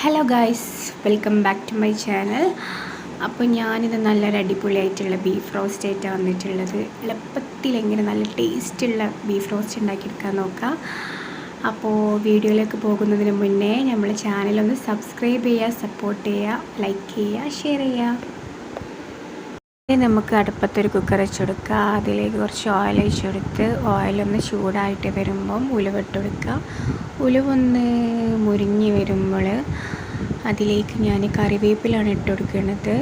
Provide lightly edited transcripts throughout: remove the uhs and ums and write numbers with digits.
Hello guys, welcome back to my channel. അപ്പോൾ ഞാനിത് നല്ലൊരു അടിപൊളിയായിട്ടുള്ള ബീഫ് റോസ്റ്റ് ആയിട്ടാണ് വന്നിട്ടുള്ളത്. എളുപ്പത്തിൽ എങ്ങനെ നല്ല ടേസ്റ്റുള്ള ബീഫ് റോസ്റ്റ് ഉണ്ടാക്കിയെടുക്കാൻ നോക്കാം. അപ്പോൾ വീഡിയോയിലേക്ക് പോകുന്നതിന് മുന്നേ നമ്മൾ ചാനലൊന്ന് സബ്സ്ക്രൈബ് ചെയ്യുക, സപ്പോർട്ട് ചെയ്യുക, ലൈക്ക് ചെയ്യുക, ഷെയർ ചെയ്യുക. നമുക്ക് അടുപ്പത്തൊരു കുക്കർ വെച്ചെടുക്കുക. അതിലേക്ക് കുറച്ച് ഓയിൽ ഒഴിച്ചെടുത്ത് ഓയിലൊന്ന് ചൂടായിട്ട് വരുമ്പം ഉലുവിട്ട് കൊടുക്കുക. ഉലുവൊന്ന് മുരിഞ്ഞ് വരുമ്പോൾ അതിലേക്ക് ഞാൻ കറിവേപ്പിലാണ് ഇട്ട് കൊടുക്കുന്നത്.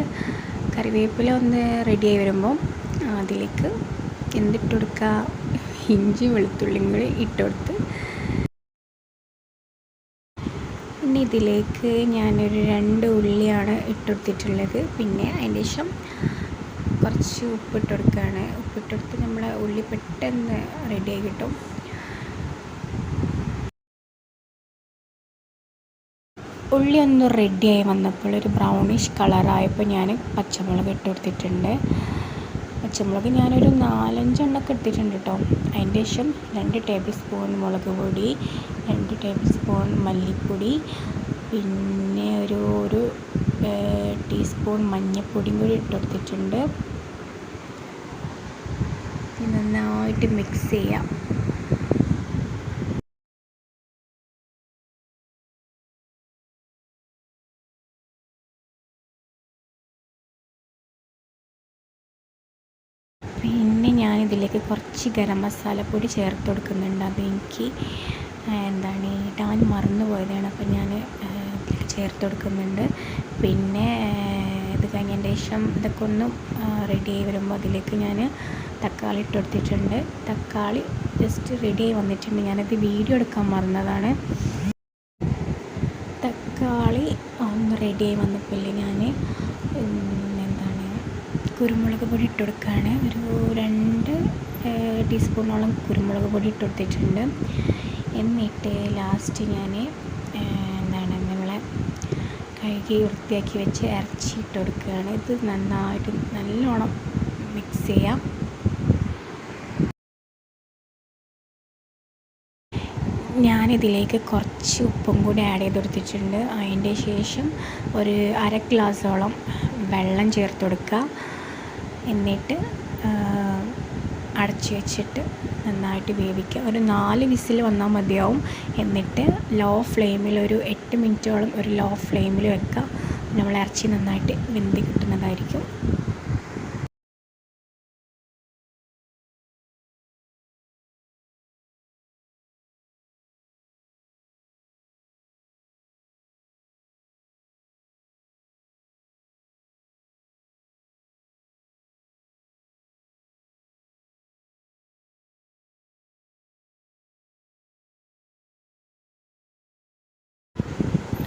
കറിവേപ്പില ഒന്ന് റെഡിയായി വരുമ്പം അതിലേക്ക് എന്തിട്ട് കൊടുക്കുക, ഇഞ്ചി വെളുത്തുള്ളിയും കൂടി ഇട്ട് കൊടുത്ത് പിന്നെ ഇതിലേക്ക് ഞാനൊരു 2 ഉള്ളിയാണ് ഇട്ടുകൊടുത്തിട്ടുള്ളത്. പിന്നെ അതിൻ്റെ ശേഷം കുറച്ച് ഉപ്പിട്ട് കൊടുക്കുകയാണ്. ഉപ്പിട്ടെടുത്ത് നമ്മളെ ഉള്ളി പെട്ടെന്ന് റെഡിയായി കിട്ടും. ഉള്ളി ഒന്ന് റെഡിയായി വന്നപ്പോൾ ഒരു ബ്രൗണിഷ് കളറായപ്പോൾ ഞാൻ പച്ചമുളക് ഇട്ട് കൊടുത്തിട്ടുണ്ട്. പച്ചമുളക് ഞാനൊരു 4-5 എണ്ണമൊക്കെ എടുത്തിട്ടുണ്ട് കേട്ടോ. അതിൻ്റെ ശേഷം 2 ടേബിൾ സ്പൂൺ മുളക് പൊടി, 2 ടേബിൾ സ്പൂൺ മല്ലിപ്പൊടി, പിന്നെ ഒരു ടീസ്പൂൺ മഞ്ഞൾപ്പൊടിയും കൂടി ഇട്ട് കൊടുത്തിട്ടുണ്ട്. നന്നായിട്ട് മിക്സ് ചെയ്യാം. പിന്നെ ഞാനിതിലേക്ക് കുറച്ച് ഗരം മസാലപ്പൊടി ചേർത്ത് കൊടുക്കുന്നുണ്ട്. അതെനിക്ക് ഇടാൻ മറന്നു പോയതാണ്. അപ്പോൾ ഞാൻ ഇതിലേക്ക് ചേർത്ത് കൊടുക്കുന്നുണ്ട്. പിന്നെ ഇത് കഴിഞ്ഞതിന് ശേഷം ഇതൊക്കെ ഒന്ന് റെഡിയായി വരുമ്പോൾ അതിലേക്ക് ഞാൻ തക്കാളി ഇട്ട് കൊടുത്തിട്ടുണ്ട്. തക്കാളി ജസ്റ്റ് റെഡിയായി വന്നിട്ടുണ്ട്. ഞാനത് വീഡിയോ എടുക്കാൻ മറന്നതാണ്. തക്കാളി ഒന്ന് റെഡിയായി വന്നപ്പോൾ ഞാൻ കുരുമുളക് പൊടി ഇട്ട് കൊടുക്കുകയാണ്. ഒരു 2 ടീസ്പൂണോളം കുരുമുളക് പൊടി ഇട്ട് കൊടുത്തിട്ടുണ്ട്. എന്നിട്ട് ലാസ്റ്റ് ഞാൻ നമ്മളെ കഴുകി വൃത്തിയാക്കി വെച്ച് ഇറച്ചി ഇട്ട് കൊടുക്കുകയാണ്. ഇത് നന്നായിട്ട് നല്ലോണം മിക്സ് ചെയ്യാം. ഞാനിതിലേക്ക് കുറച്ച് ഉപ്പും കൂടി ആഡ് ചെയ്ത് കൊടുത്തിട്ടുണ്ട്. അതിൻ്റെ ശേഷം ഒരു 1/2 ഗ്ലാസോളം വെള്ളം ചേർത്ത് കൊടുക്കുക. എന്നിട്ട് അടച്ച് വെച്ചിട്ട് നന്നായിട്ട് വേവിക്കുക. ഒരു 4 വിസിൽ വന്നാൽ മതിയാവും. എന്നിട്ട് ലോ ഫ്ലെയിമിൽ ഒരു 8 മിനിറ്റോളം ഒരു ലോ ഫ്ലെയിമിൽ വെക്കുക. നമ്മൾ ഇറച്ചി നന്നായിട്ട് വെന്ത് കിട്ടുന്നതായിരിക്കും.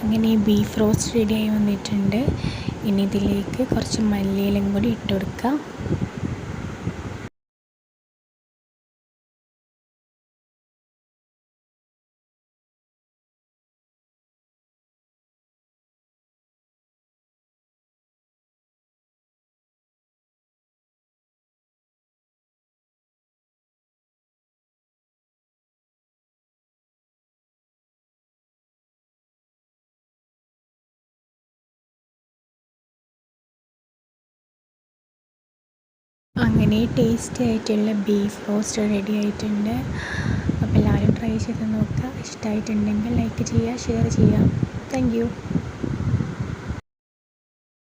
അങ്ങനെ ബീഫ് റോസ്റ്റ് റെഡിയായി വന്നിട്ടുണ്ട്. ഇനി ഇതിലേക്ക് കുറച്ച് മല്ലിയിലയും കൂടി ഇട്ട് കൊടുക്കുക. അങ്ങനെ ടേസ്റ്റി ആയിട്ടുള്ള ബീഫ് റോസ്റ്റ് റെഡി ആയിട്ടുണ്ട്. അപ്പോൾ എല്ലാവരും ട്രൈ ചെയ്ത് നോക്കുക. ഇഷ്ടമായിട്ടുണ്ടെങ്കിൽ ലൈക്ക് ചെയ്യുക, ഷെയർ ചെയ്യുക. Thank you.